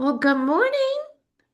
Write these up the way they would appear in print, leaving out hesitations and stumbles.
Well, good morning.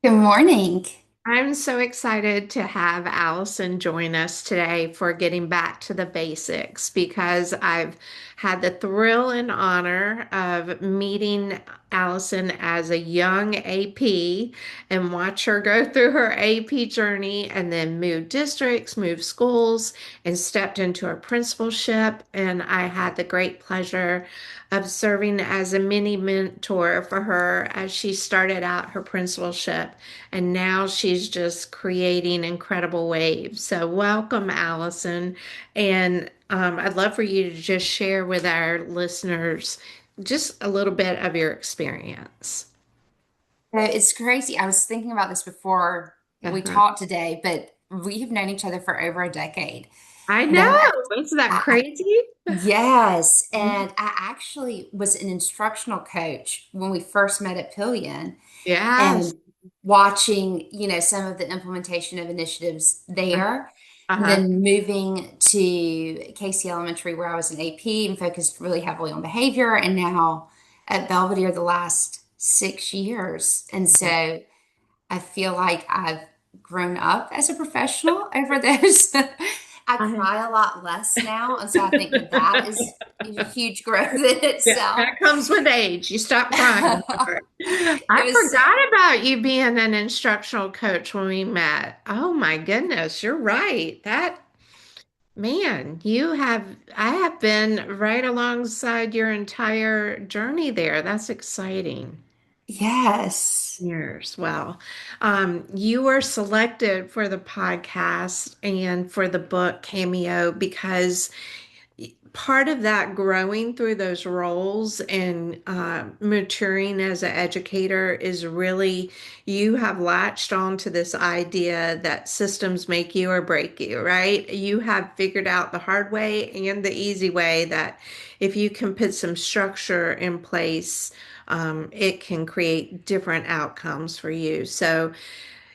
Good morning. I'm so excited to have Allison join us today for getting back to the basics because I've had the thrill and honor of meeting Allison as a young AP and watch her go through her AP journey and then move districts, move schools, and stepped into her principalship. And I had the great pleasure of serving as a mini mentor for her as she started out her principalship, and now she's just creating incredible waves. So, welcome, Allison. And I'd love for you to just share with our listeners just a little bit of your experience. It's crazy. I was thinking about this before we Uh-huh. talked today, but we have known each other for over a decade. I And know. Isn't that I crazy? yes, and I actually was an instructional coach when we first met at Pillion, Yes. and watching, some of the implementation of initiatives there, and Uh-huh. then moving to Casey Elementary where I was an AP and focused really heavily on behavior, and now at Belvedere the last 6 years. And so I feel like I've grown up as a professional over those. I Uh-huh. cry a lot less now, and so I think that is a huge growth in Yeah, itself. that comes with age. You stop crying more. It I was forgot about you being an instructional coach when we met. Oh my goodness, you're right. That man, I have been right alongside your entire journey there. That's exciting. yes. Years. Well, you were selected for the podcast and for the book Cameo because part of that growing through those roles and maturing as an educator is really you have latched on to this idea that systems make you or break you, right? You have figured out the hard way and the easy way that if you can put some structure in place, it can create different outcomes for you. So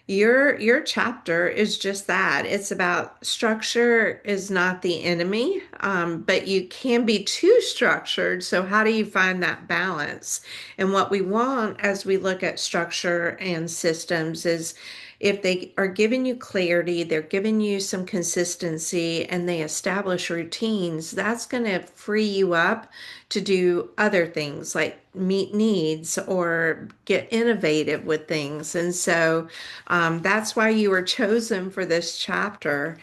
your chapter is just that. It's about structure is not the enemy, but you can be too structured. So how do you find that balance? And what we want as we look at structure and systems is if they are giving you clarity, they're giving you some consistency, and they establish routines, that's going to free you up to do other things like meet needs or get innovative with things. And so that's why you were chosen for this chapter.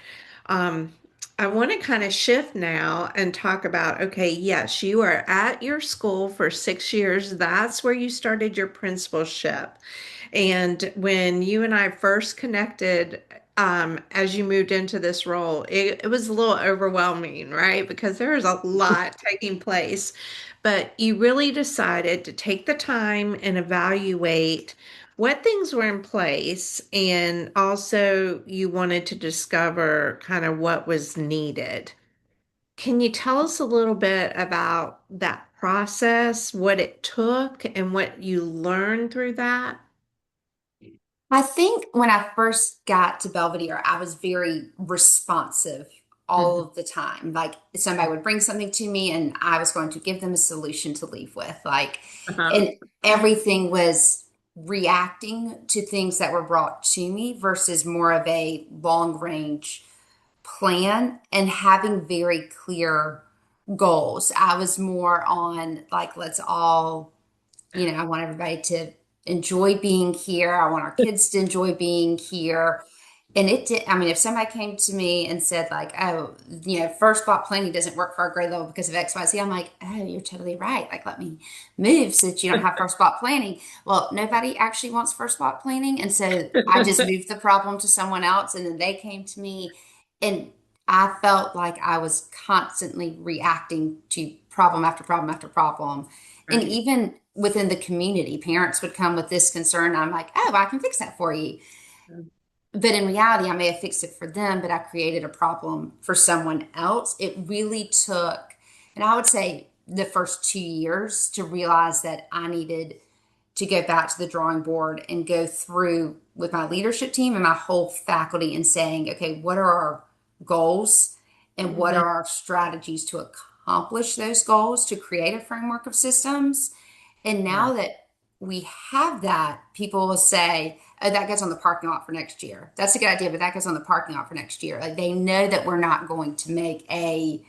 Um, I want to kind of shift now and talk about okay, yes, you are at your school for 6 years. That's where you started your principalship. And when you and I first connected, as you moved into this role, it was a little overwhelming, right? Because there was a lot taking place. But you really decided to take the time and evaluate what things were in place. And also, you wanted to discover kind of what was needed. Can you tell us a little bit about that process, what it took, and what you learned through that? I think when I first got to Belvedere, I was very responsive all Mhm. of the time. Like somebody would bring something to me and I was going to give them a solution to leave with. Uh-huh. And everything was reacting to things that were brought to me versus more of a long range plan and having very clear goals. I was more on like, let's all, I want everybody to enjoy being here. I want our kids to enjoy being here. And it did, I mean, if somebody came to me and said, like, oh, first block planning doesn't work for our grade level because of X, Y, Z, I'm like, oh, you're totally right. Like, let me move so that you don't have first block planning. Well, nobody actually wants first block planning. And so I just moved the problem to someone else. And then they came to me, and I felt like I was constantly reacting to problem after problem after problem. And Right. even within the community, parents would come with this concern. I'm like, oh, I can fix that for you. But in reality, I may have fixed it for them, but I created a problem for someone else. It really took, and I would say the first 2 years to realize that I needed to go back to the drawing board and go through with my leadership team and my whole faculty and saying, okay, what are our goals and what Mhm. are our strategies to accomplish those goals to create a framework of systems? And Yeah. now that we have that, people will say, oh, that goes on the parking lot for next year. That's a good idea, but that goes on the parking lot for next year. Like they know that we're not going to make a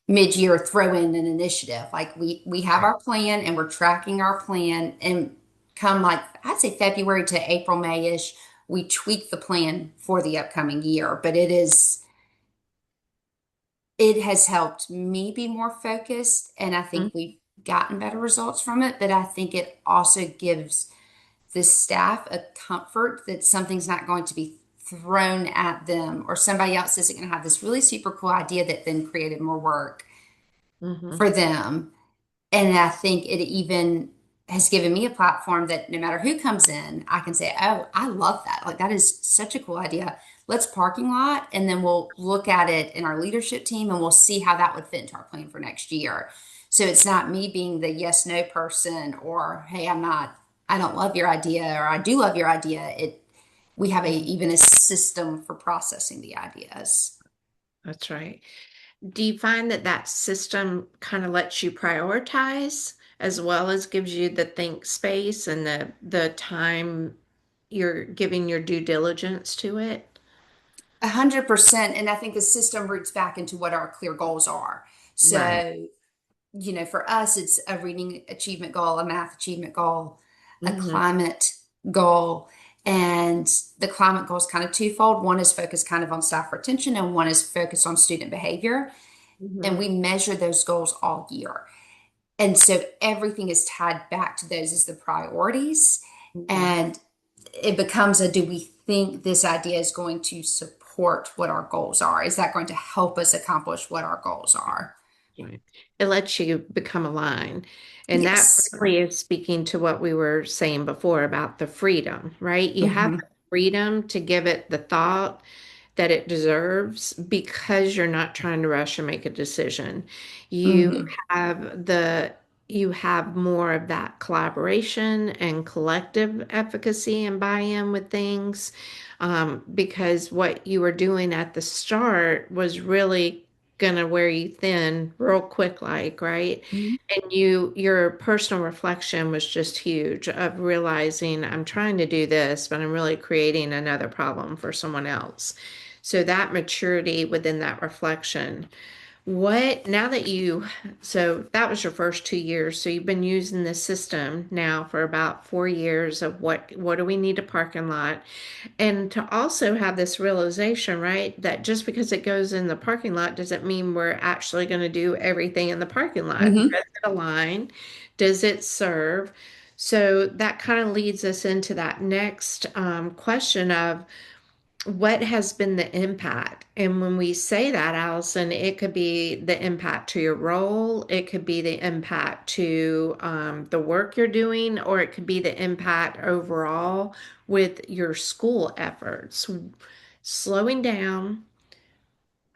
mid-year throw in an initiative. Like we have Right. our plan and we're tracking our plan and come like I'd say February to April, May-ish, we tweak the plan for the upcoming year. But it has helped me be more focused and I think we've gotten better results from it. But I think it also gives the staff a comfort that something's not going to be thrown at them or somebody else isn't going to have this really super cool idea that then created more work Mm-hmm. for them. And I think it even has given me a platform that no matter who comes in, I can say, oh, I love that. Like, that is such a cool idea. Let's parking lot. And then we'll look at it in our leadership team and we'll see how that would fit into our plan for next year. So it's not me being the yes, no person or, hey, I don't love your idea or I do love your idea. We have even a system for processing the ideas. That's right. Do you find that that system kind of lets you prioritize as well as gives you the think space and the time you're giving your due diligence to it? 100%. And I think the system roots back into what our clear goals are. Right. So, for us, it's a reading achievement goal, a math achievement goal, a Mm-hmm. climate goal. And the climate goal is kind of twofold. One is focused kind of on staff retention, and one is focused on student behavior. And Mm-hmm. we measure those goals all year. And so everything is tied back to those as the priorities. Mm-hmm. And it becomes a do we think this idea is going to support what our goals are? Is that going to help us accomplish what our goals are? Right. It lets you become aligned. And that Yes. really is speaking to what we were saying before about the freedom, right? You have Hmm. the freedom to give it the thought that it deserves because you're not trying to rush and make a decision. You Hmm. have the you have more of that collaboration and collective efficacy and buy-in with things, because what you were doing at the start was really gonna wear you thin real quick, like, right? And your personal reflection was just huge of realizing I'm trying to do this, but I'm really creating another problem for someone else. So that maturity within that reflection. What now that you, so that was your first 2 years. So you've been using this system now for about 4 years of what do we need a parking lot? And to also have this realization, right, that just because it goes in the parking lot doesn't mean we're actually going to do everything in the parking lot. Hmm. Does it align? Does it serve? So that kind of leads us into that next question of what has been the impact? And when we say that, Allison, it could be the impact to your role, it could be the impact to the work you're doing, or it could be the impact overall with your school efforts. Slowing down,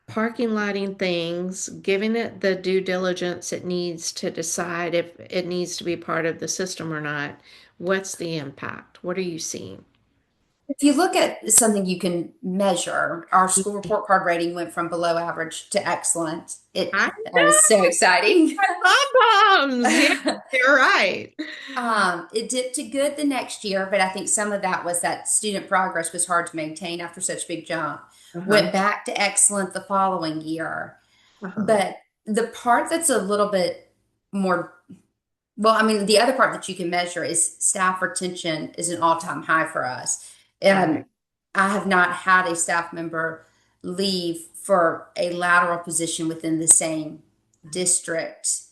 parking lighting things, giving it the due diligence it needs to decide if it needs to be part of the system or not. What's the impact? What are you seeing? If you look at something you can measure, our school report card rating went from below average to excellent. I That was so exciting. love bombs. Yeah, you're right. It dipped to good the next year, but I think some of that was that student progress was hard to maintain after such a big jump. Uh-huh. Went back to excellent the following year. Uh-huh. But the part that's a little bit more, well, I mean, the other part that you can measure is staff retention is an all-time high for us. Right. I have not had a staff member leave for a lateral position within the same district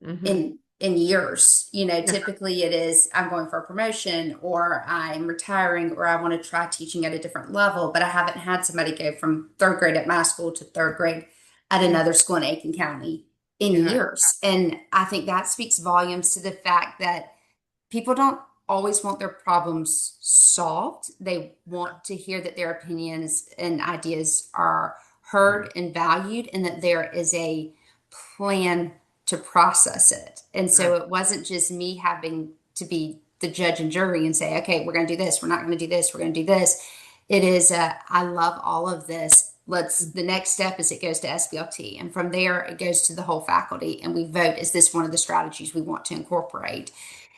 Mm-hmm. in years. Yeah. Typically it is I'm going for a promotion or I'm retiring or I want to try teaching at a different level, but I haven't had somebody go from third grade at my school to third grade at another school in Aiken County in Yeah. years. And I think that speaks volumes to the fact that people don't always want their problems solved. They want to hear that their opinions and ideas are heard and valued and that there is a plan to process it. And so Right. it wasn't just me having to be the judge and jury and say, okay, we're going to do this, we're not going to do this, we're going to do this. It is, I love all of this. The next step is it goes to SBLT. And from there, it goes to the whole faculty. And we vote, is this one of the strategies we want to incorporate?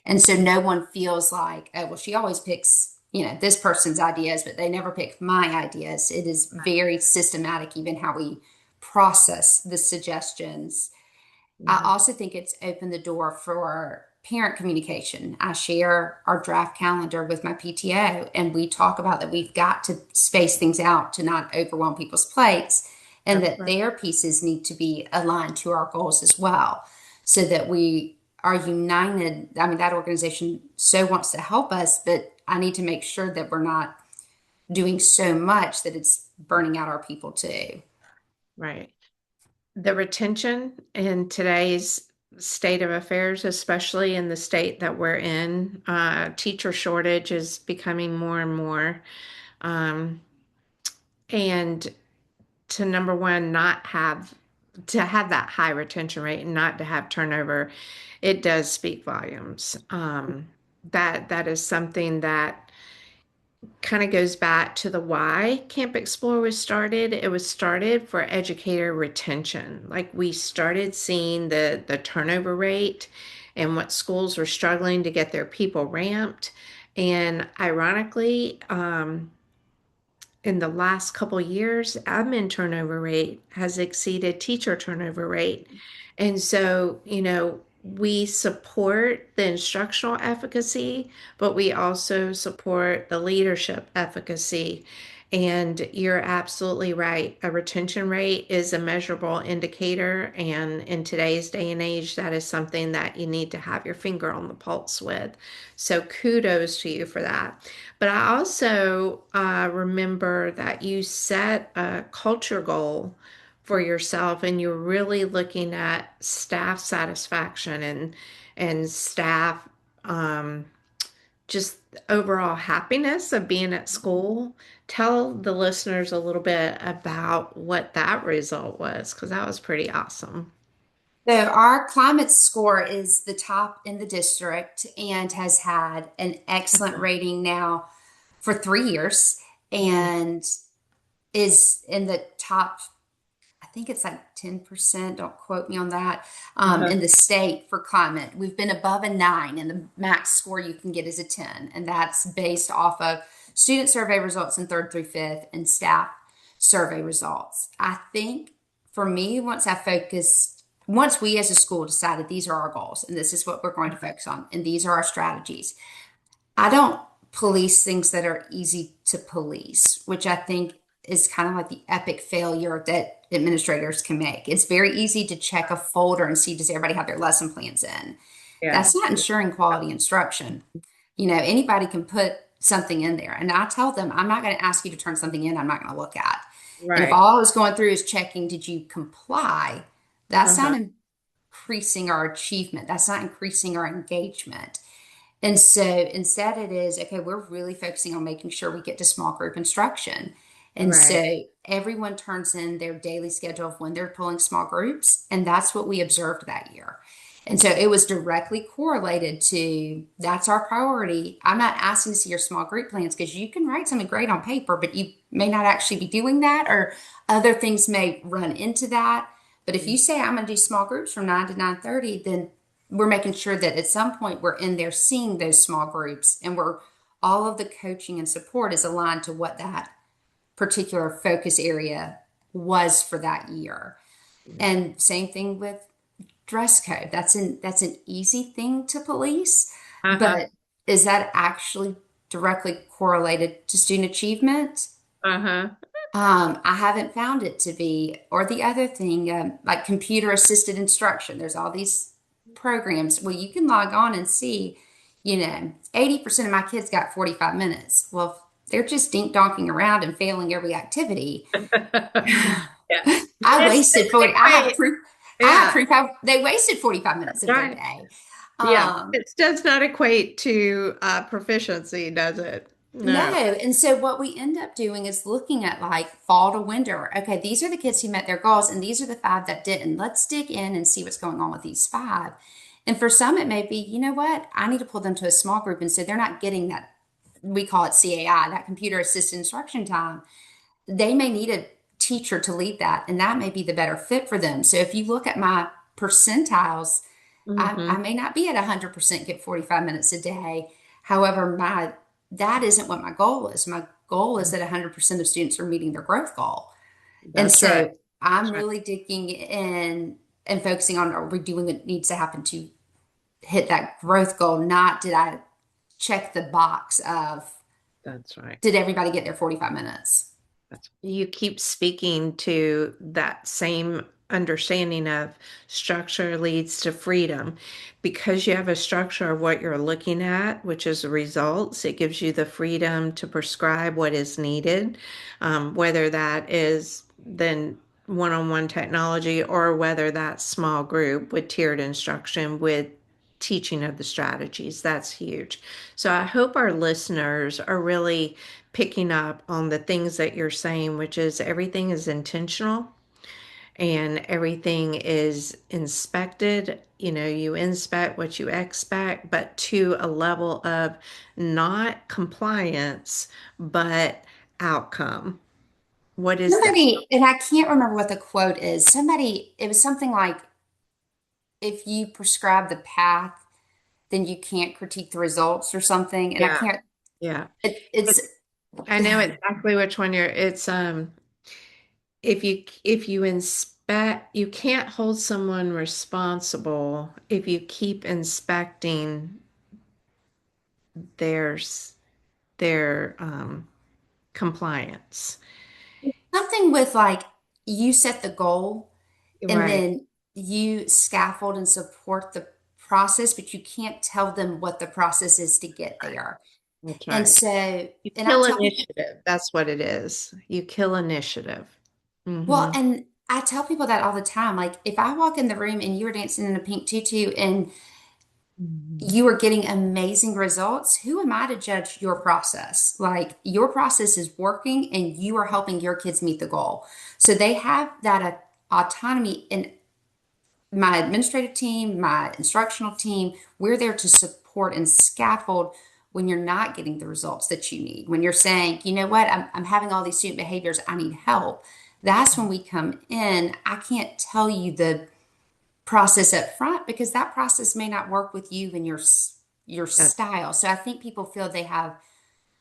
And so no one feels like, oh, well, she always picks, this person's ideas, but they never pick my ideas. It is very systematic, even how we process the suggestions. I Mhm. also think it's opened the door for parent communication. I share our draft calendar with my PTO, and we talk about that we've got to space things out to not overwhelm people's plates, and That's that right. their pieces need to be aligned to our goals as well, so that we are united. I mean, that organization so wants to help us, but I need to make sure that we're not doing so much that it's burning out our people too. Right. The retention in today's state of affairs, especially in the state that we're in, teacher shortage is becoming more and more. Um, and to number one, not have to have that high retention rate and not to have turnover, it does speak volumes. That is something that kind of goes back to the why Camp Explore was started. It was started for educator retention. Like we started seeing the turnover rate and what schools were struggling to get their people ramped. And ironically, in the last couple years, admin turnover rate has exceeded teacher turnover rate. And so, we support the instructional efficacy, but we also support the leadership efficacy. And you're absolutely right. A retention rate is a measurable indicator. And in today's day and age, that is something that you need to have your finger on the pulse with. So kudos to you for that. But I also remember that you set a culture goal for yourself and you're really looking at staff satisfaction and staff um, just overall happiness of being at school. Tell the listeners a little bit about what that result was because that was pretty awesome. So our climate score is the top in the district and has had an excellent rating now for 3 years Mm. and is in the top, I think it's like 10%, don't quote me on that, Uh-huh. in the state for climate. We've been above a 9, and the max score you can get is a 10. And that's based off of student survey results in third through fifth and staff survey results. I think for me, once we as a school decided these are our goals and this is what we're going to focus on, and these are our strategies, I don't police things that are easy to police, which I think is kind of like the epic failure that administrators can make. It's very easy to check a folder and see does everybody have their lesson plans in. Yeah. That's not ensuring quality instruction. Anybody can put something in there. And I tell them, I'm not going to ask you to turn something in I'm not going to look at. And if Right. all I was going through is checking, did you comply? That's not Uh-huh. increasing our achievement. That's not increasing our engagement. And so instead, it is okay, we're really focusing on making sure we get to small group instruction. And Right. so everyone turns in their daily schedule of when they're pulling small groups. And that's what we observed that year. And so it was directly correlated to that's our priority. I'm not asking to see your small group plans because you can write something great on paper, but you may not actually be doing that, or other things may run into that. But if you say I'm going to do small groups from 9 to 9:30, then we're making sure that at some point we're in there seeing those small groups, and we're all of the coaching and support is aligned to what that particular focus area was for that year. And same thing with dress code. That's an easy thing to police, Uh-huh. but is that actually directly correlated to student achievement? Uh-huh. I haven't found it to be. Or the other thing, like computer assisted instruction, there's all these programs. Well, you can log on and see, 80% of my kids got 45 minutes. Well, if they're just dink donking around and failing every activity. Yeah. I It's wasted 40. I have wait, proof. I have yeah, proof they wasted 45 minutes of their right. day. Yeah. Um, It does not equate to proficiency, does it? No. No. And so what we end up doing is looking at like fall to winter. Okay, these are the kids who met their goals, and these are the five that didn't. Let's dig in and see what's going on with these five. And for some, it may be, you know what? I need to pull them to a small group. And so they're not getting that, we call it CAI, that computer assisted instruction time. They may need teacher to lead that, and that may be the better fit for them. So if you look at my percentiles, I Hmm. may not be at 100% get 45 minutes a day. However, my that isn't what my goal is. My goal is that 100% of students are meeting their growth goal. And That's right. so I'm That's right. really digging in and focusing on, are we doing what needs to happen to hit that growth goal? Not did I check the box of That's right. did everybody get their 45 minutes? You keep speaking to that same understanding of structure leads to freedom. Because you have a structure of what you're looking at, which is the results, it gives you the freedom to prescribe what is needed, whether that is then one-on-one technology or whether that's small group with tiered instruction with teaching of the strategies. That's huge. So I hope our listeners are really picking up on the things that you're saying, which is everything is intentional and everything is inspected. You know, you inspect what you expect, but to a level of not compliance, but outcome. What is the Somebody, and I can't remember what the quote is. Somebody, it was something like, if you prescribe the path, then you can't critique the results or something. And I yeah, can't, yeah. it's, It's, I know exactly which one you're it's if you inspect, you can't hold someone responsible if you keep inspecting their their compliance. something with like you set the goal and Right. then you scaffold and support the process, but you can't tell them what the process is to get Right. there. That's And right. so, You and I kill tell people, initiative. That's what it is. You kill initiative. well, Hmm. and I tell people that all the time. Like, if I walk in the room and you were dancing in a pink tutu and Hmm. you are getting amazing results, who am I to judge your process? Like, your process is working and you are helping your kids meet the goal. So they have that autonomy. And my administrative team, my instructional team, we're there to support and scaffold when you're not getting the results that you need. When you're saying, you know what, I'm having all these student behaviors, I need help. That's when we come in. I can't tell you the process up front because that process may not work with you and your That's style. So I think people feel they have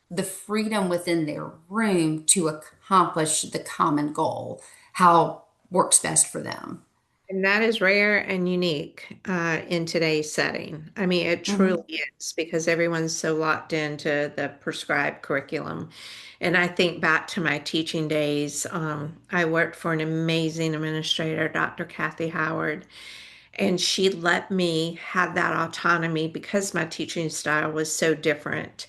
the freedom within their room to accomplish the common goal, how works best for them. And that is rare and unique in today's setting. I mean, it truly Hmm. is because everyone's so locked into the prescribed curriculum. And I think back to my teaching days. I worked for an amazing administrator, Dr. Kathy Howard, and she let me have that autonomy because my teaching style was so different.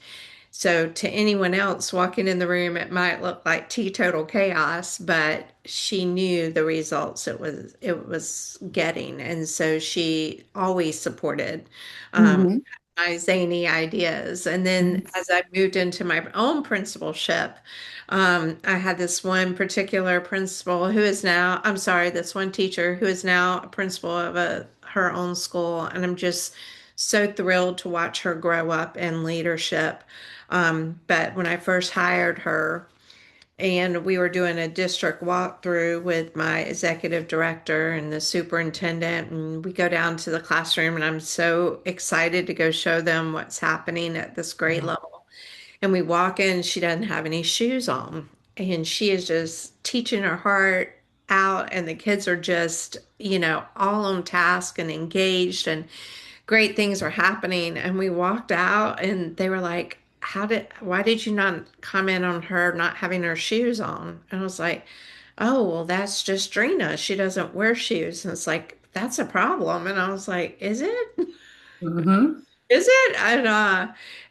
So to anyone else walking in the room, it might look like teetotal chaos, but she knew the results it was getting, and so she always supported um, Hmm. my zany ideas. And then as I moved into my own principalship, I had this one particular principal who is now, I'm sorry, this one teacher who is now a principal of her own school, and I'm just so thrilled to watch her grow up in leadership. But when I first hired her, and we were doing a district walkthrough with my executive director and the superintendent, and we go down to the classroom, and I'm so excited to go show them what's happening at this grade level. And we walk in, she doesn't have any shoes on, and she is just teaching her heart out, and the kids are just, all on task and engaged, and great things are happening. And we walked out and they were like, why did you not comment on her not having her shoes on? And I was like, oh, well, that's just Drina. She doesn't wear shoes. And it's like, that's a problem. And I was like, is it? Hmm. Is it?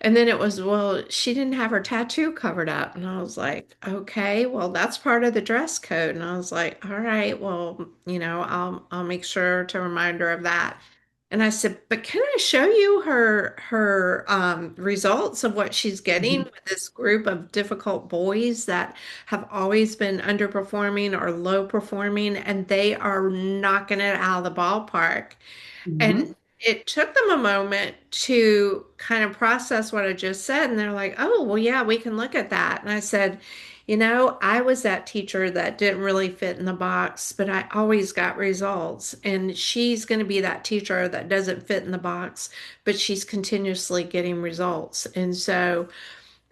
And then it was, well, she didn't have her tattoo covered up. And I was like, okay, well, that's part of the dress code. And I was like, all right, well, I'll make sure to remind her of that. And I said, but can I show you her results of what she's getting Hmm. with this group of difficult boys that have always been underperforming or low performing, and they are knocking it out of the ballpark. And Hmm. it took them a moment to kind of process what I just said. And they're like, oh, well, yeah, we can look at that. And I said, I was that teacher that didn't really fit in the box, but I always got results. And she's going to be that teacher that doesn't fit in the box, but she's continuously getting results. And so,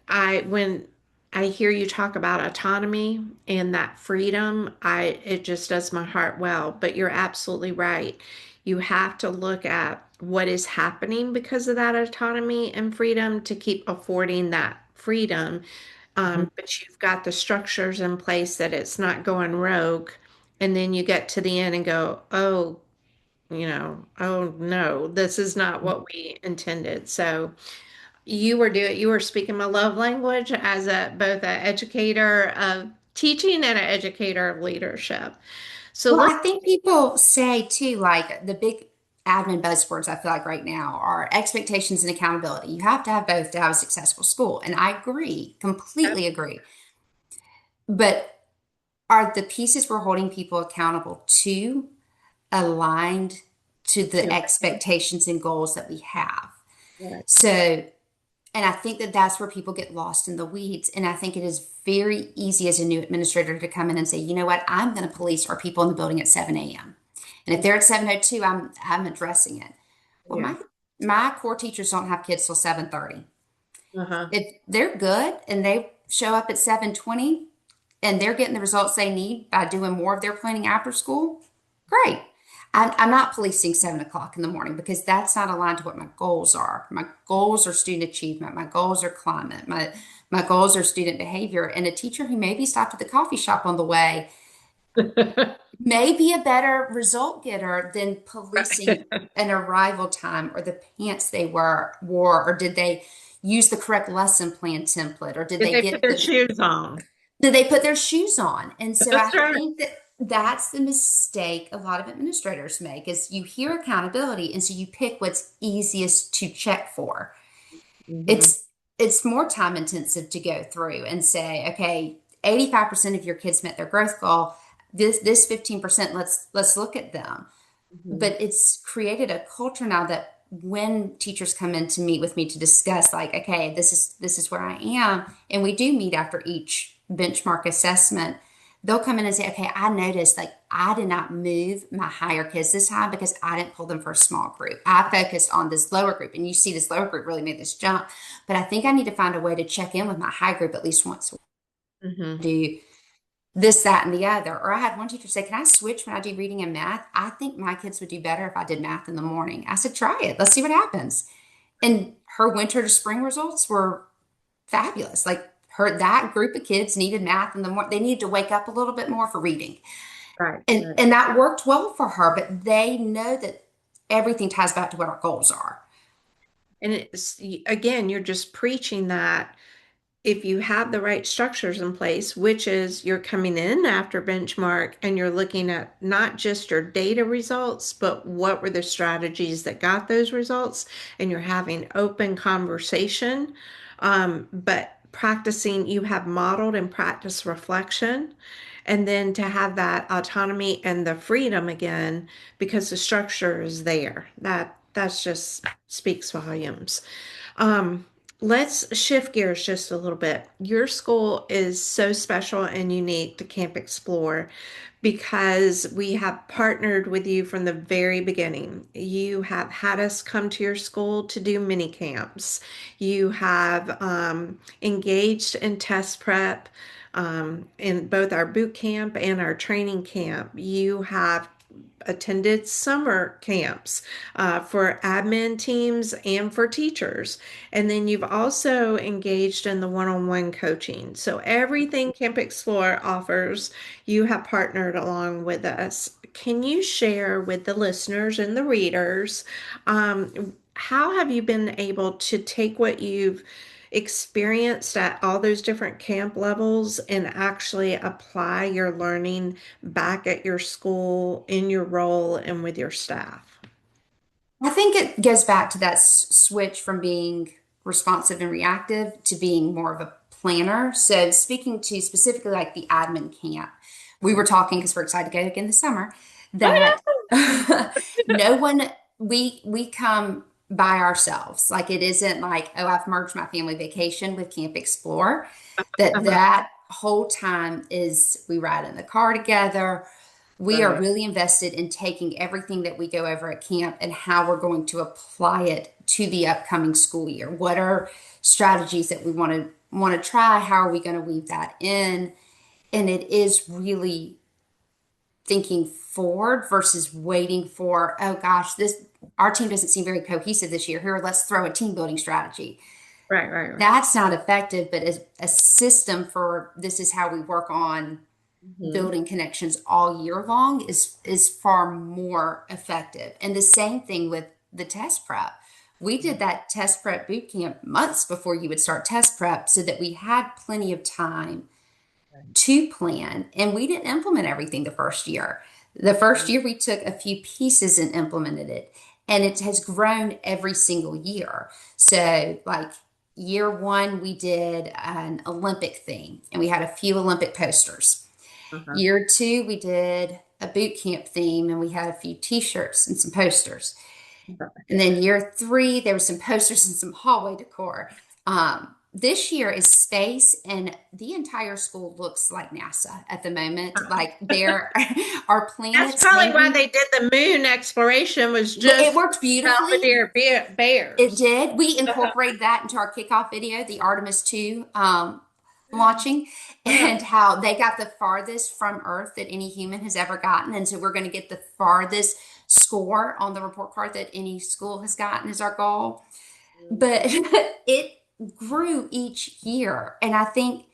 when I hear you talk about autonomy and that freedom, it just does my heart well. But you're absolutely right. You have to look at what is happening because of that autonomy and freedom to keep affording that freedom. But you've got the structures in place that it's not going rogue. And then you get to the end and go, oh, oh no, this is not what we intended. So, you were speaking my love language as a both an educator of teaching and an educator of leadership. So Well, let's I think people say too, like the big admin buzzwords I feel like right now are expectations and accountability. You have to have both to have a successful school. And I agree, completely agree. But are the pieces we're holding people accountable to aligned to the expectations and goals that we have? So, and I think that that's where people get lost in the weeds. And I think it is very easy as a new administrator to come in and say, you know what, I'm going to police our people in the building at 7 a.m. And if they're at 7:02, I'm addressing it. Well, yeah. my core teachers don't have kids till 7:30. Uh-huh. If they're good and they show up at 7:20 and they're getting the results they need by doing more of their planning after school, great. I'm not policing 7 o'clock in the morning because that's not aligned to what my goals are. My goals are student achievement. My goals are climate. My goals are student behavior. And a teacher who maybe stopped at the coffee shop on the way may be a better result getter than policing an arrival time or the pants they wore, or did they use the correct lesson plan template, or Did they put their shoes on? did they put their shoes on? And so I That's right. think that that's the mistake a lot of administrators make is you hear accountability and so you pick what's easiest to check for. Hmm. It's more time intensive to go through and say, okay, 85% of your kids met their growth goal. This 15%, let's look at them. Hmm. But it's created a culture now that when teachers come in to meet with me to discuss, like, okay, this is where I am, and we do meet after each benchmark assessment, they'll come in and say, okay, I noticed like I did not move my higher kids this time because I didn't pull them for a small group. I focused on this lower group, and you see this lower group really made this jump. But I think I need to find a way to check in with my high group at least once a week. Hmm. Do this, that, and the other. Or I had one teacher say, can I switch when I do reading and math? I think my kids would do better if I did math in the morning. I said, try it. Let's see what happens. And her winter to spring results were fabulous. Like that group of kids needed math in the morning. They needed to wake up a little bit more for reading. Right. And Right. and that worked well for her, but they know that everything ties back to what our goals are. And it's again, you're just preaching that if you have the right structures in place, which is you're coming in after benchmark and you're looking at not just your data results, but what were the strategies that got those results, and you're having open conversation, but practicing, you have modeled and practiced reflection. And then to have that autonomy and the freedom again, because the structure is there. That's just speaks volumes. Um, let's shift gears just a little bit. Your school is so special and unique to Camp Explore because we have partnered with you from the very beginning. You have had us come to your school to do mini camps. You have engaged in test prep in both our boot camp and our training camp. You have attended summer camps for admin teams and for teachers. And then you've also engaged in the one-on-one coaching. So everything Camp Explore offers, you have partnered along with us. Can you share with the listeners and the readers, how have you been able to take what you've experienced at all those different camp levels and actually apply your learning back at your school in your role and with your staff? I think it goes back to that switch from being responsive and reactive to being more of a planner. So, speaking to specifically like the admin camp, we were talking because we're excited to go again this summer Oh that no one we come by ourselves. Like it isn't like, oh, I've merged my family vacation with Camp Explore. Uh-huh. That whole time is we ride in the car together. We are Right. really invested in taking everything that we go over at camp and how we're going to apply it to the upcoming school year. What are strategies that we want to try? How are we going to weave that in? And it is really thinking forward versus waiting for, oh gosh, this our team doesn't seem very cohesive this year. Here, let's throw a team building strategy. Right, right, right. That's not effective, but as a system for this is how we work on Hmm. building connections all year long is far more effective. And the same thing with the test prep. We did that test prep boot camp months before you would start test prep so that we had plenty of time to plan, and we didn't implement everything the first year. The first year we took a few pieces and implemented it, and it has grown every single year. So, like year one, we did an Olympic theme and we had a few Olympic posters. Uh-huh. Year two, we did a boot camp theme and we had a few t shirts and some posters. And then year three, there was some posters and some hallway decor. This year is space, and the entire school looks like NASA at the moment. Like there are That's planets probably why hanging. they did the moon exploration was It just worked beautifully. Belvedere It bears. did. We incorporated that into our kickoff video, the Artemis 2 launching, Uh-huh. and how they got the farthest from Earth that any human has ever gotten. And so we're going to get the farthest score on the report card that any school has gotten is our goal. But it grew each year. And I think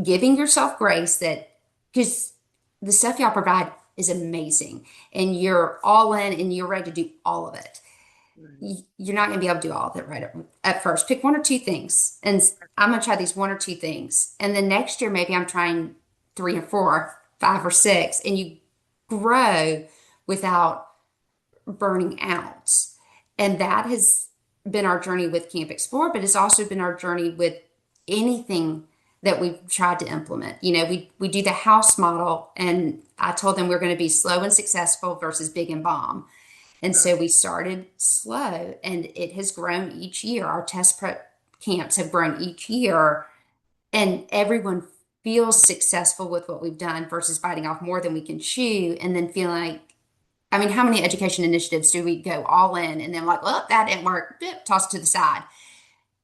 giving yourself grace that because the stuff y'all provide is amazing and you're all in and you're ready to do all of it. You're not going to be able to do all of it right at first. Pick one or two things. And I'm going to try these one or two things. And then next year, maybe I'm trying three or four, five or six. And you grow without burning out. And that has been our journey with Camp Explore, but it's also been our journey with anything that we've tried to implement. You know, we do the house model, and I told them we're going to be slow and successful versus big and bomb. And so we started slow, and it has grown each year. Our test prep camps have grown each year, and everyone feels successful with what we've done versus biting off more than we can chew and then feeling like, I mean, how many education initiatives do we go all in and then like, well, that didn't work, toss it to the side?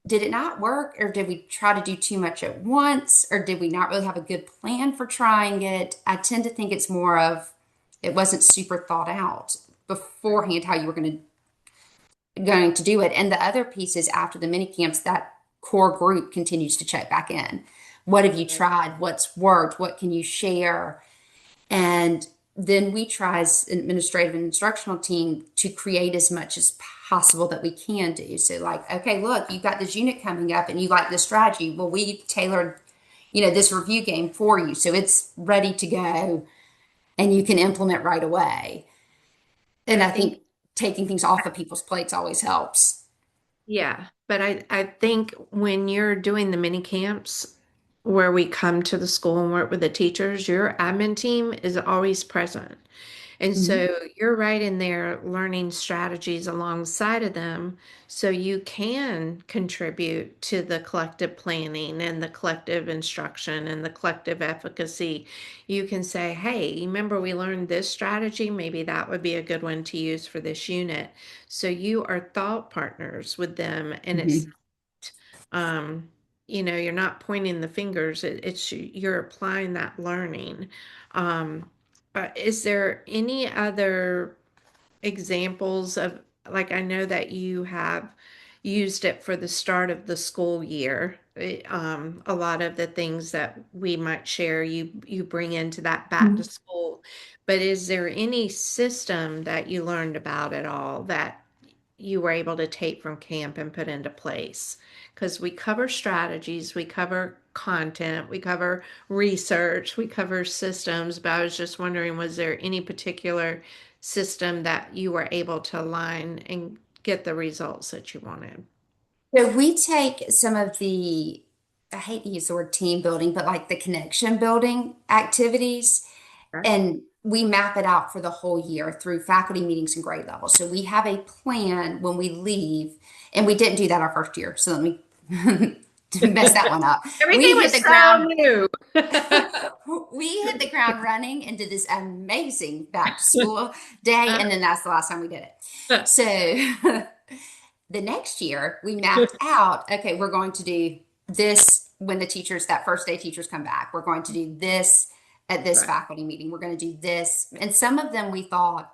Did it not work, or did we try to do too much at once, or did we not really have a good plan for trying it? I tend to think it's more of it wasn't super thought out beforehand how you were going to do it. And the other piece is after the mini camps, that core group continues to check back in. What have you tried? What's worked? What can you share? And then we try as an administrative and instructional team to create as much as possible that we can do. So like, okay, look, you've got this unit coming up and you like this strategy. Well, we tailored, this review game for you. So it's ready to go and you can implement right away. And I I think think taking things off of people's plates always helps. Yeah, but I think when you're doing the mini camps where we come to the school and work with the teachers, your admin team is always present. And Mhm. so you're right in there learning strategies alongside of them so you can contribute to the collective planning and the collective instruction and the collective efficacy. You can say, hey, you remember we learned this strategy? Maybe that would be a good one to use for this unit. So you are thought partners with them, and it's Mhm. um, you're not pointing the fingers. It's you're applying that learning. Is there any other examples of, like, I know that you have used it for the start of the school year. A lot of the things that we might share, you bring into that back to school. But is there any system that you learned about at all that you were able to take from camp and put into place? Because we cover strategies, we cover content, we cover research, we cover systems, but I was just wondering, was there any particular system that you were able to align and get the results that you wanted? So we take some of the, I hate to use the word team building, but like the connection building activities, Okay. and we map it out for the whole year through faculty meetings and grade levels. So we have a plan when we leave, and we didn't do that our first year. So let me mess that one up. Everything We hit was the so ground. new. We hit the ground running and did this amazing back to school day, and then that's the last time we did it. So the next year we mapped out, okay, we're going to do this when the teachers, that first day teachers come back. We're going to do this at this Right. faculty meeting. We're going to do this. And some of them we thought,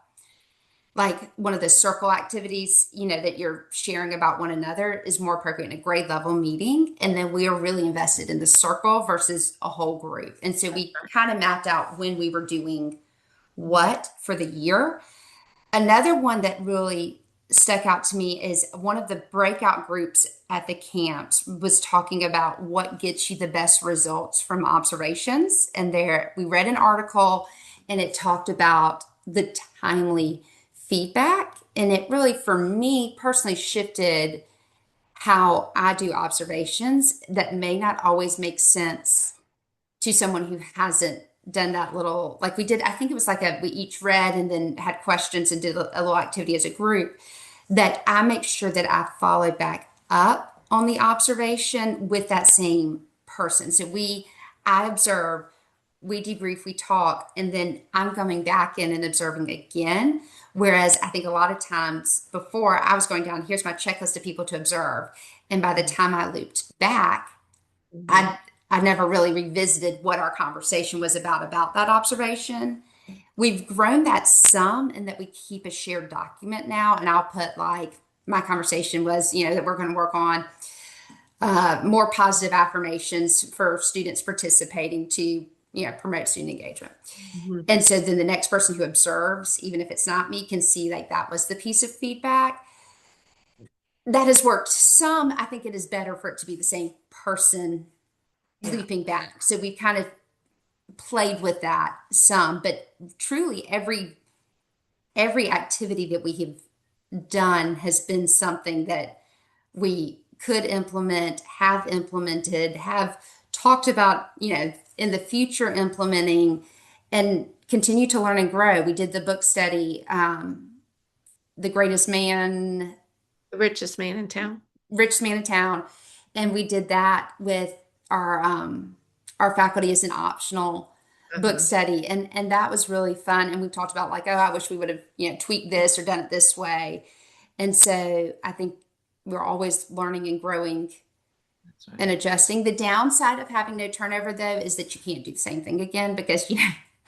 like one of the circle activities, that you're sharing about one another is more appropriate in a grade level meeting. And then we are really invested in the circle versus a whole group. And so we kind of mapped out when we were doing what for the year. Another one that really stuck out to me is one of the breakout groups at the camps was talking about what gets you the best results from observations. And there we read an article and it talked about the timely feedback. And it really, for me personally, shifted how I do observations that may not always make sense to someone who hasn't done that little, like we did. I think it was like we each read and then had questions and did a little activity as a group, that I make sure that I follow back up on the observation with that same person. So I observe, we debrief, we talk, and then I'm coming back in and observing again. Whereas I think a lot of times before I was going down, here's my checklist of people to observe. And by the time I looped back, Mhm. I never really revisited what our conversation was about that observation. We've grown that some and that we keep a shared document now. And I'll put like my conversation was, that we're going to work on more positive affirmations for students participating to, promote student engagement. Mhm. And so then the next person who observes, even if it's not me, can see like that was the piece of feedback. That has worked some. I think it is better for it to be the same person Yeah. looping back. So we've kind of played with that some, but truly every activity that we have done has been something that we could implement, have implemented, have talked about, in the future implementing, and continue to learn and grow. We did the book study, The Greatest Man, The richest man in town. Richest Man in Town, and we did that with our faculty as an optional book Uh-huh. study, and that was really fun. And we talked about like, oh, I wish we would have tweaked this or done it this way. And so I think we're always learning and growing That's right. and adjusting. The downside of having no turnover though is that you can't do the same thing again because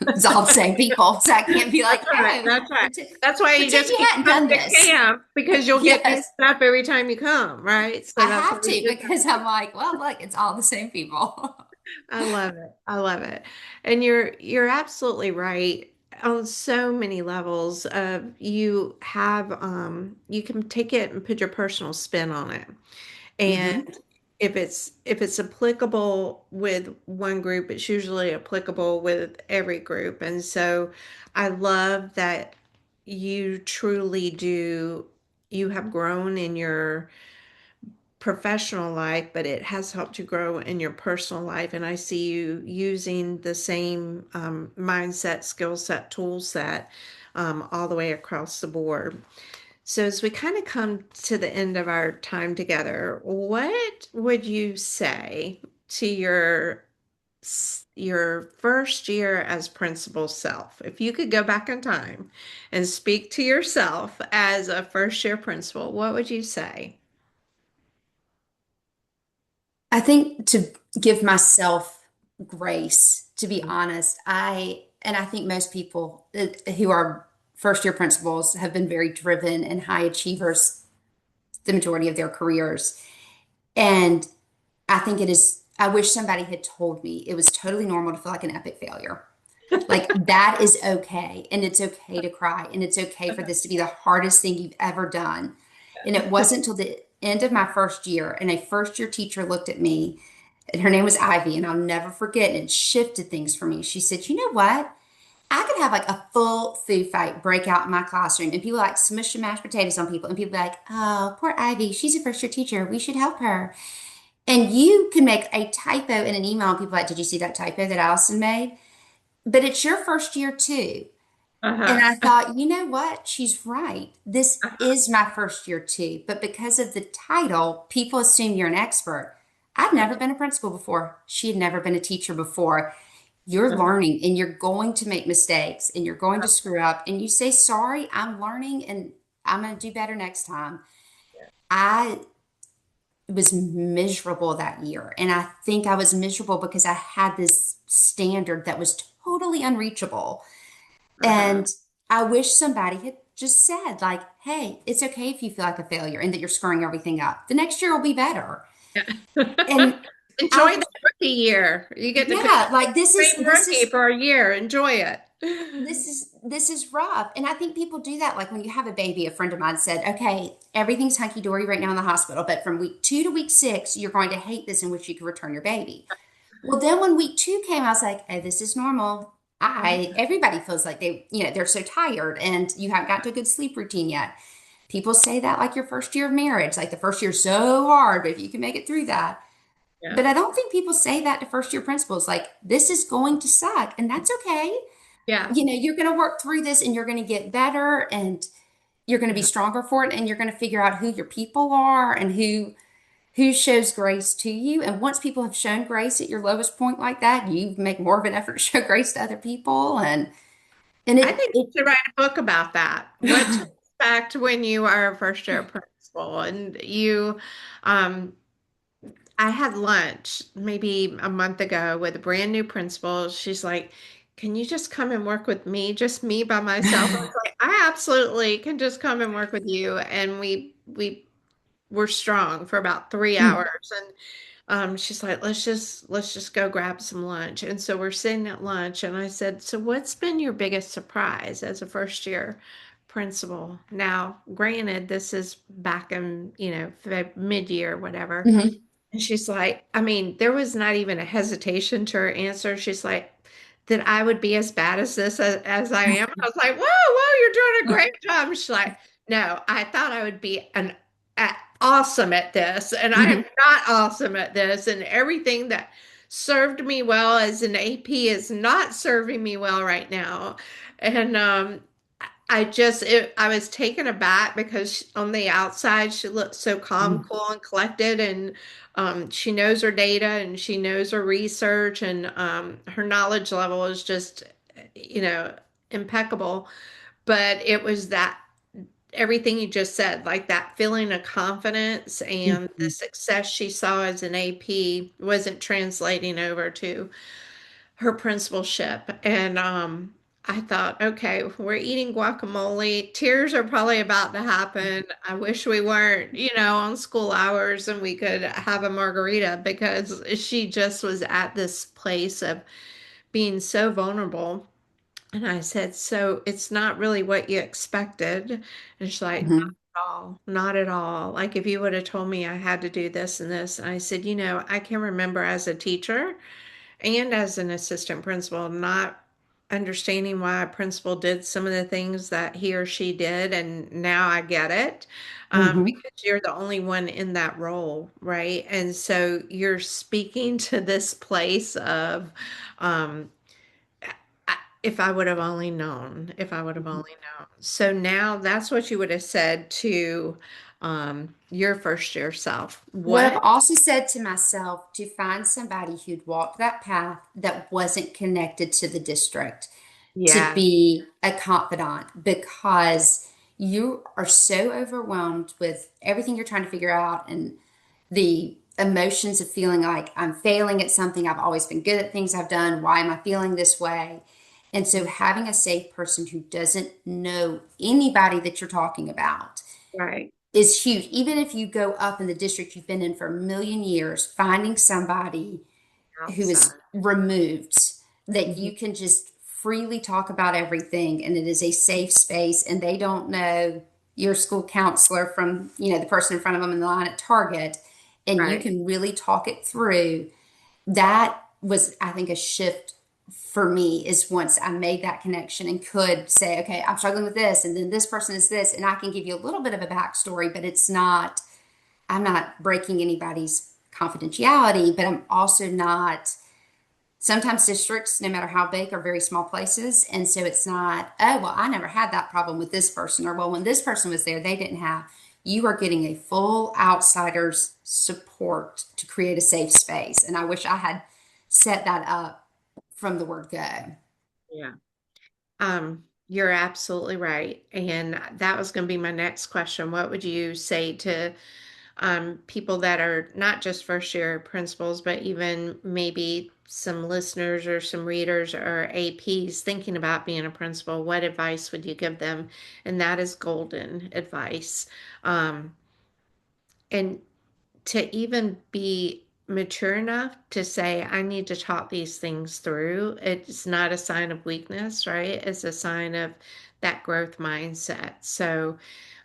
it's all the same people. So I can't be like, That's right. oh, That's right. That's why you pretend just you keep hadn't coming done to this. camp because you'll get new Yes, stuff every time you come, right? So I that's why have we to just because I'm like, well, look, it's all the same people. I love it. I love it. And you're absolutely right on so many levels of you have you can take it and put your personal spin on it. And Hmm. if it's applicable with one group, it's usually applicable with every group. And so I love that you truly do you have grown in your professional life, but it has helped you grow in your personal life. And I see you using the same mindset, skill set, tool set all the way across the board. So, as we kind of come to the end of our time together, what would you say to your first year as principal self? If you could go back in time and speak to yourself as a first year principal, what would you say? I think to give myself grace, to be honest, and I think most people who are first year principals have been very driven and high achievers the majority of their careers. And I think I wish somebody had told me it was totally normal to feel like an epic failure. Like that is okay. And it's okay to cry. And it's okay for this to be the hardest thing you've ever done. And it wasn't until the end of my first year, and a first year teacher looked at me, and her name was Ivy, and I'll never forget, and it shifted things for me. She said, you know what? I could have like a full food fight break out in my classroom, and people like smush the mashed potatoes on people, and people be like, oh, poor Ivy, she's a first year teacher. We should help her. And you can make a typo in an email, and people are like, did you see that typo that Allison made? But it's your first year too. And Uh-huh. I thought, you know what? She's right. This is my first year too. But because of the title, people assume you're an expert. I've never Right. been a principal before. She had never been a teacher before. You're Uh-huh. learning and you're going to make mistakes and you're going to screw up. And you say, sorry, I'm learning and I'm going to do better next time. I was miserable that year. And I think I was miserable because I had this standard that was totally unreachable. Uh-huh. And I wish somebody had just said, like, hey, it's okay if you feel like a failure and that you're screwing everything up. The next year will be better. Yeah. And I Enjoy was, that rookie year. You get to yeah, like train rookie for a year. Enjoy it. this is rough. And I think people do that. Like when you have a baby, a friend of mine said, okay, everything's hunky dory right now in the hospital, but from week 2 to week 6, you're going to hate this in which you can return your baby. Well, then when week 2 came, I was like, oh, this is normal. I everybody feels like they're so tired and you haven't got to a good sleep routine yet. People say that like your first year of marriage, like the first year's so hard, but if you can make it through that. Yeah. But I don't think people say that to first year principals, like this is going to suck, and that's okay. Yeah. You're going to work through this and you're going to get better and you're going to be Yeah. stronger for it, and you're going to figure out who your people are and who shows grace to you. And once people have shown grace at your lowest point like that, you make more of an effort to show grace to other people. And I think it you should write a book about that. What to expect when you are a first year principal. And um, I had lunch maybe a month ago with a brand new principal. She's like, can you just come and work with me? Just me by myself. I was like, I absolutely can just come and work with you. And we were strong for about 3 hours. And she's like, let's just go grab some lunch. And so we're sitting at lunch, and I said, so what's been your biggest surprise as a first year principal? Now, granted, this is back in, mid-year, whatever. Mhm. And she's like, I mean, there was not even a hesitation to her answer. She's like, that I would be as bad as this as I am. I was like, whoa, you're doing a great job. She's like, no, I thought I would be awesome at this, and I am Mhm. not awesome at this. And everything that served me well as an AP is not serving me well right now. And I was taken aback because on the outside she looked so calm, Mhm. cool, and collected, and she knows her data and she knows her research, and her knowledge level is just, you know, impeccable. But it was that everything you just said, like that feeling of confidence and the Mhm. success she saw as an AP wasn't translating over to her principalship. And I thought, okay, we're eating guacamole. Tears are probably about to happen. I wish we weren't, on school hours and we could have a margarita, because she just was at this place of being so vulnerable. And I said, so it's not really what you expected. And she's like, not Mhm. at all, not at all. Like if you would have told me I had to do this and this. And I said, I can remember as a teacher and as an assistant principal, not understanding why a principal did some of the things that he or she did, and now I get it, Mhm. because you're the only one in that role, right? And so you're speaking to this place of, um, if I would have only known, if I would have Mhm. only known. So now that's what you would have said to your first year self. What I've What? also said to myself to find somebody who'd walked that path that wasn't connected to the district to Yeah, be a confidant because you are so overwhelmed with everything you're trying to figure out and the emotions of feeling like I'm failing at something. I've always been good at things I've done. Why am I feeling this way? And so having a safe person who doesn't know anybody that you're talking about right. is huge. Even if you go up in the district you've been in for a million years, finding somebody who Outside. is removed that Mhm. you can just freely talk about everything and it is a safe space and they don't know your school counselor from the person in front of them in the line at Target, and you Right. can really talk it through. That was, I think, a shift for me is once I made that connection and could say, okay, I'm struggling with this and then this person is this, and I can give you a little bit of a backstory, but I'm not breaking anybody's confidentiality, but I'm also not sometimes districts, no matter how big, are very small places. And so it's not, oh, well, I never had that problem with this person, or well, when this person was there, they didn't have. You are getting a full outsider's support to create a safe space. And I wish I had set that up from the word go. Yeah. You're absolutely right. And that was going to be my next question. What would you say to people that are not just first year principals, but even maybe some listeners or some readers or APs thinking about being a principal? What advice would you give them? And that is golden advice. Um, and to even be mature enough to say, I need to talk these things through, it's not a sign of weakness, right? It's a sign of that growth mindset. So,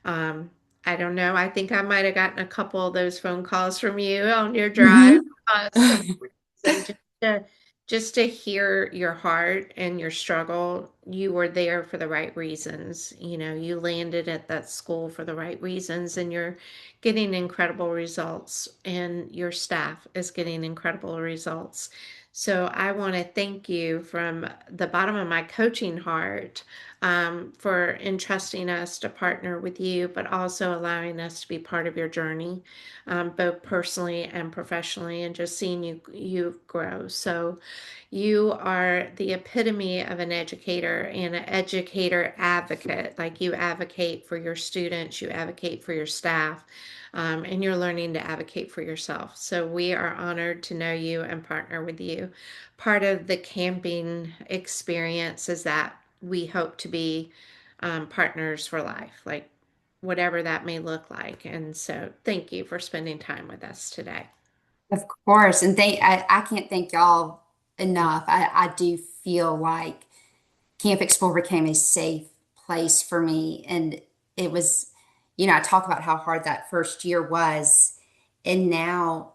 um, I don't know. I think I might have gotten a couple of those phone calls from you on your drive, Mhm. some and just to hear your heart and your struggle. You were there for the right reasons. You know, you landed at that school for the right reasons, and you're getting incredible results, and your staff is getting incredible results. So I want to thank you from the bottom of my coaching heart, for entrusting us to partner with you, but also allowing us to be part of your journey, both personally and professionally, and just seeing you grow. So you are the epitome of an educator and an educator advocate. Like, you advocate for your students, you advocate for your staff, and you're learning to advocate for yourself. So we are honored to know you and partner with you. Part of the camping experience is that we hope to be partners for life, like whatever that may look like. And so thank you for spending time with us today. Of course. And I can't thank y'all enough. I do feel like Camp Explorer became a safe place for me. And it was, I talk about how hard that first year was. And now,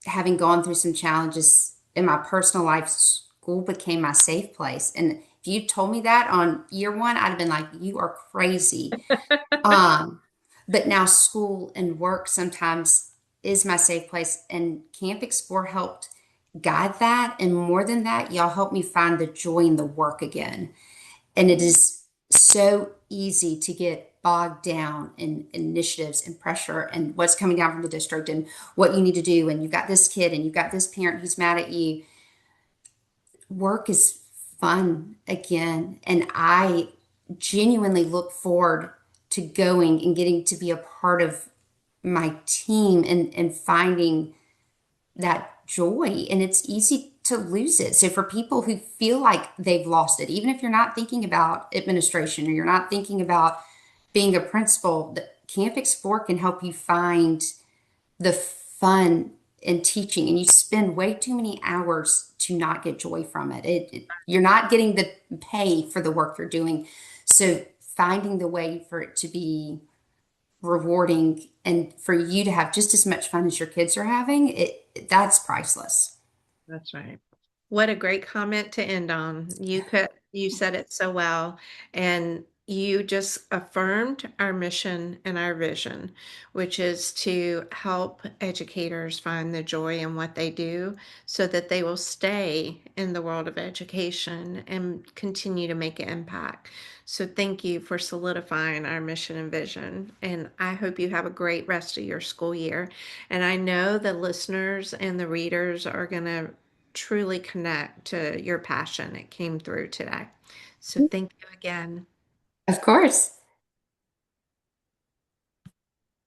having gone through some challenges in my personal life, school became my safe place. And if you told me that on year one, I'd have been like, you are crazy. Um, but now school and work sometimes is my safe place, and Camp Explore helped guide that. And more than that, y'all helped me find the joy in the work again. And it is so easy to get bogged down in initiatives and pressure and what's coming down from the district and what you need to do. And you've got this kid and you've got this parent who's mad at you. Work is fun again. And I genuinely look forward to going and getting to be a part of my team and finding that joy. And it's easy to lose it. So for people who feel like they've lost it, even if you're not thinking about administration or you're not thinking about being a principal, the Camp Explore can help you find the fun in teaching. And you spend way too many hours to not get joy from it. You're not getting the pay for the work you're doing. So finding the way for it to be rewarding and for you to have just as much fun as your kids are having, that's priceless. That's right. What a great comment to end on. You said it so well, and you just affirmed our mission and our vision, which is to help educators find the joy in what they do so that they will stay in the world of education and continue to make an impact. So thank you for solidifying our mission and vision. And I hope you have a great rest of your school year. And I know the listeners and the readers are going to truly connect to your passion. It came through today. So thank you again. Of course.